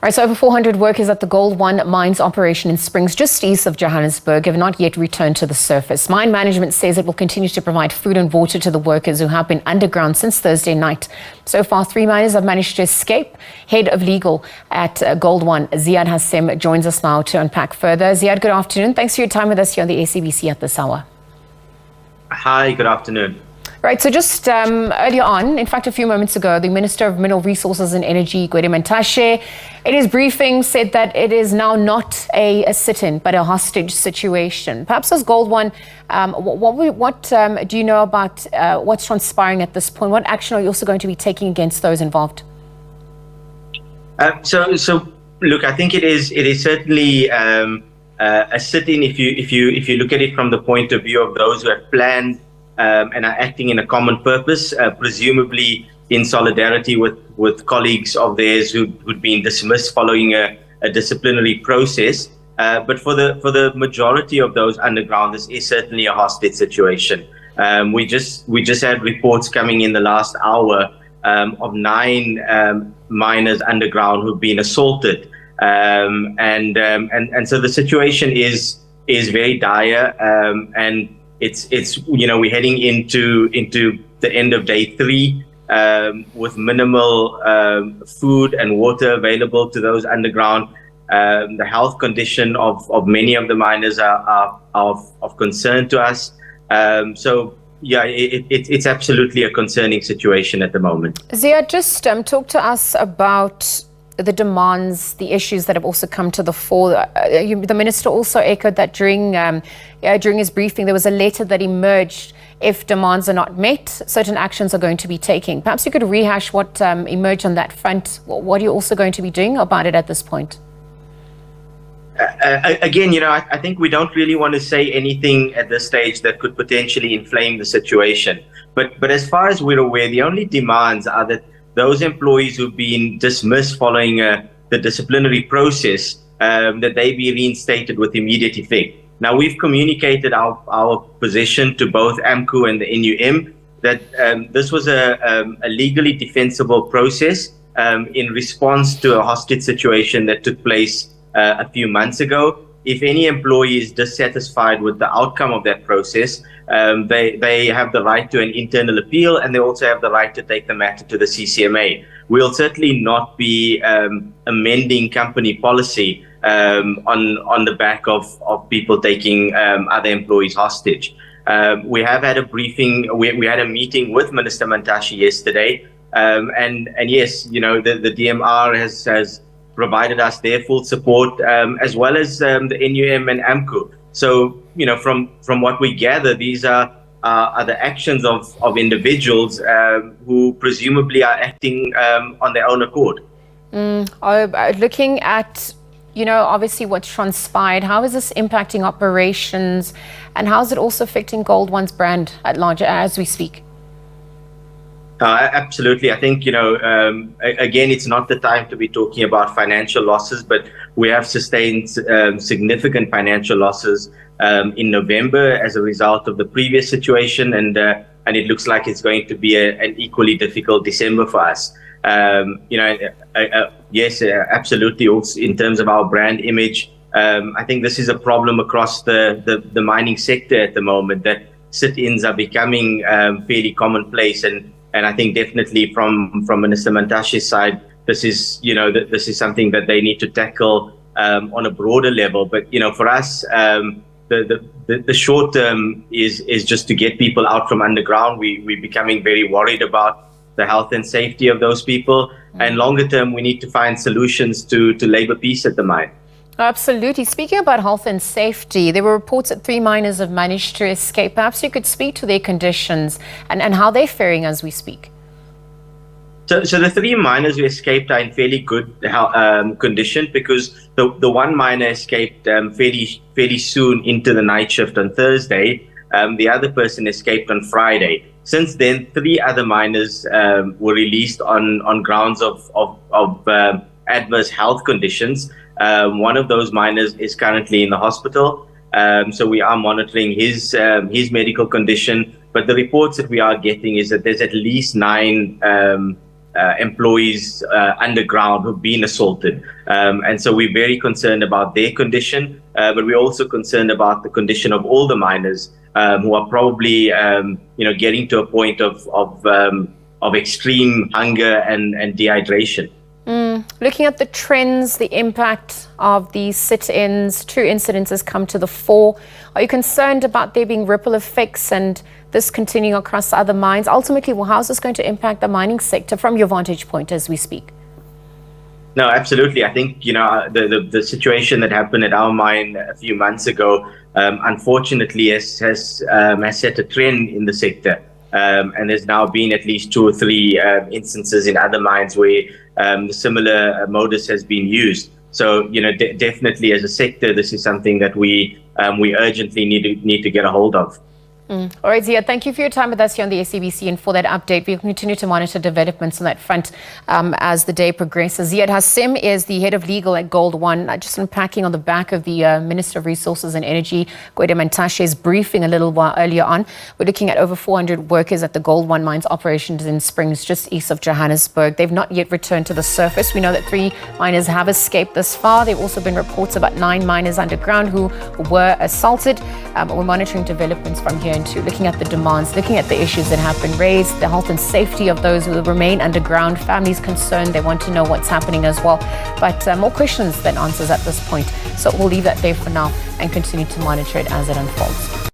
Right, so over 400 workers at the Gold One mines operation in Springs, just east of Johannesburg, have not yet returned to the surface. Mine management says it will continue to provide food and water to the workers who have been underground since Thursday night. So far, 3 miners have managed to escape. Head of legal at Gold One, Ziyaad Hassam, joins us now to unpack further. Ziyaad, good afternoon. Thanks for your time with us here on the SABC at this hour. Hi, good afternoon. Right, so just earlier on, in fact, a few moments ago, the Minister of Mineral Resources and Energy, Mantashe, in his briefing said that it is now not a sit-in, but a hostage situation. Perhaps as Gold One, what do you know about what's transpiring at this point? What action are you also going to be taking against those involved? So look, I think it is certainly a sit-in if you look at it from the point of view of those who have planned and are acting in a common purpose, presumably in solidarity with colleagues of theirs who'd been dismissed following a disciplinary process. But for the majority of those underground, this is certainly a hostage situation. We just had reports coming in the last hour of 9 miners underground who've been assaulted, and so the situation is very dire, and it's we're heading into the end of day 3 with minimal food and water available to those underground. The health condition of many of the miners are of concern to us. So yeah, it's absolutely a concerning situation at the moment. Ziyaad, just talk to us about the demands, the issues that have also come to the fore. The minister also echoed that during his briefing, there was a letter that emerged. If demands are not met, certain actions are going to be taken. Perhaps you could rehash what emerged on that front. What are you also going to be doing about it at this point? Again, I think we don't really want to say anything at this stage that could potentially inflame the situation. But as far as we're aware, the only demands are that those employees who've been dismissed following the disciplinary process, that they be reinstated with immediate effect. Now, we've communicated our position to both AMCU and the NUM that this was a legally defensible process in response to a hostage situation that took place a few months ago. If any employee is dissatisfied with the outcome of that process, they have the right to an internal appeal, and they also have the right to take the matter to the CCMA. We'll certainly not be amending company policy on the back of people taking other employees hostage. We have had a briefing. We had a meeting with Minister Mantashe yesterday, and yes, the DMR has provided us their full support, as well as the NUM and AMCU. So, from what we gather, these are the actions of individuals who presumably are acting on their own accord. Looking at, obviously what's transpired, how is this impacting operations, and how is it also affecting Gold One's brand at large as we speak? Absolutely. I think, again, it's not the time to be talking about financial losses, but we have sustained significant financial losses in November as a result of the previous situation, and it looks like it's going to be an equally difficult December for us. Yes, absolutely. Also, in terms of our brand image, I think this is a problem across the mining sector at the moment, that sit-ins are becoming fairly commonplace, and I think definitely from Minister Mantashe's side, this is something that they need to tackle on a broader level. But for us, the short term is just to get people out from underground. We're becoming very worried about the health and safety of those people, and longer term, we need to find solutions to labor peace at the mine. Absolutely. Speaking about health and safety, there were reports that 3 miners have managed to escape. Perhaps you could speak to their conditions and how they're faring as we speak. So the 3 miners who escaped are in fairly good condition, because the 1 miner escaped fairly soon into the night shift on Thursday. The other person escaped on Friday. Since then, 3 other miners were released on grounds of adverse health conditions. One of those miners is currently in the hospital, so we are monitoring his medical condition. But the reports that we are getting is that there's at least 9 employees underground who've been assaulted. And so we're very concerned about their condition, but we're also concerned about the condition of all the miners who are probably, getting to a point of extreme hunger and dehydration. Looking at the trends, the impact of these sit-ins, 2 incidents has come to the fore. Are you concerned about there being ripple effects and this continuing across other mines? Ultimately, how is this going to impact the mining sector from your vantage point as we speak? No, absolutely. I think, the situation that happened at our mine a few months ago, unfortunately, has set a trend in the sector. And there's now been at least 2 or 3 instances in other mines where the similar modus has been used. So, definitely as a sector, this is something that we urgently need to get a hold of. All right, Ziyaad, thank you for your time with us here on the SABC and for that update. We'll continue to monitor developments on that front as the day progresses. Ziyaad Hassam is the head of legal at Gold One. Just unpacking on the back of the Minister of Resources and Energy, Gwede Mantashe's briefing a little while earlier on. We're looking at over 400 workers at the Gold One mines operations in Springs, just east of Johannesburg. They've not yet returned to the surface. We know that 3 miners have escaped thus far. There have also been reports about 9 miners underground who were assaulted. We're monitoring developments from here into looking at the demands, looking at the issues that have been raised, the health and safety of those who remain underground. Families concerned, they want to know what's happening as well. But more questions than answers at this point. So we'll leave that there for now and continue to monitor it as it unfolds.